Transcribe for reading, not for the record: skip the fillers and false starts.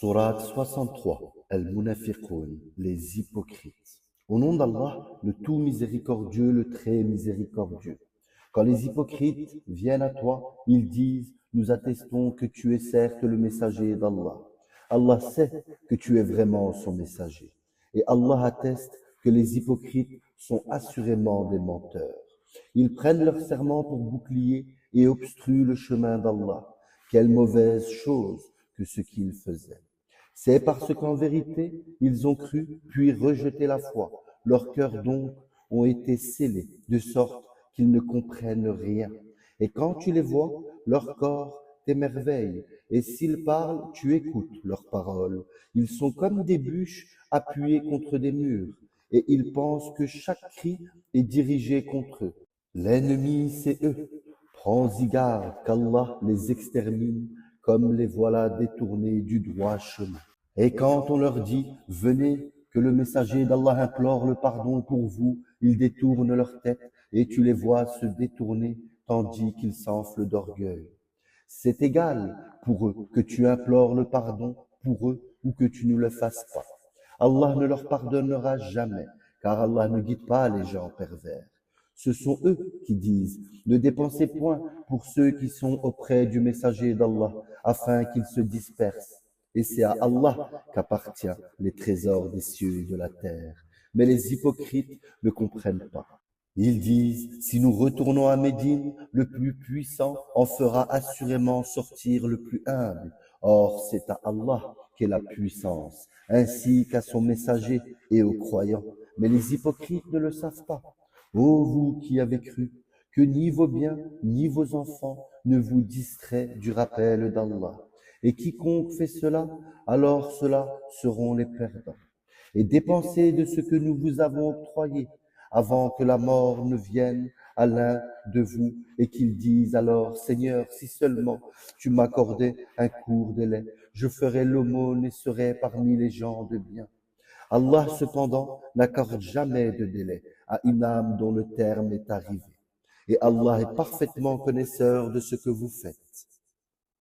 Sourate 63, Al-Munafiqun, les hypocrites. Au nom d'Allah, le tout miséricordieux, le très miséricordieux. Quand les hypocrites viennent à toi, ils disent, nous attestons que tu es certes le messager d'Allah. Allah sait que tu es vraiment son messager. Et Allah atteste que les hypocrites sont assurément des menteurs. Ils prennent leur serment pour bouclier et obstruent le chemin d'Allah. Quelle mauvaise chose que ce qu'ils faisaient. C'est parce qu'en vérité, ils ont cru, puis rejeté la foi. Leurs cœurs donc ont été scellés, de sorte qu'ils ne comprennent rien. Et quand tu les vois, leur corps t'émerveille, et s'ils parlent, tu écoutes leurs paroles. Ils sont comme des bûches appuyées contre des murs, et ils pensent que chaque cri est dirigé contre eux. L'ennemi, c'est eux. Prends-y garde qu'Allah les extermine, comme les voilà détournés du droit chemin. Et quand on leur dit, venez, que le messager d'Allah implore le pardon pour vous, ils détournent leur tête, et tu les vois se détourner, tandis qu'ils s'enflent d'orgueil. C'est égal pour eux que tu implores le pardon pour eux ou que tu ne le fasses pas. Allah ne leur pardonnera jamais, car Allah ne guide pas les gens pervers. Ce sont eux qui disent, ne dépensez point pour ceux qui sont auprès du messager d'Allah, afin qu'ils se dispersent. Et c'est à Allah qu'appartient les trésors des cieux et de la terre. Mais les hypocrites ne comprennent pas. Ils disent, si nous retournons à Médine, le plus puissant en fera assurément sortir le plus humble. Or, c'est à Allah qu'est la puissance, ainsi qu'à son messager et aux croyants. Mais les hypocrites ne le savent pas. Ô vous qui avez cru, que ni vos biens, ni vos enfants ne vous distraient du rappel d'Allah. Et quiconque fait cela, alors ceux-là seront les perdants. Et dépensez de ce que nous vous avons octroyé, avant que la mort ne vienne à l'un de vous et qu'il dise alors, Seigneur, si seulement tu m'accordais un court délai, je ferais l'aumône et serais parmi les gens de bien. Allah cependant n'accorde jamais de délai à une âme dont le terme est arrivé. Et Allah est parfaitement connaisseur de ce que vous faites.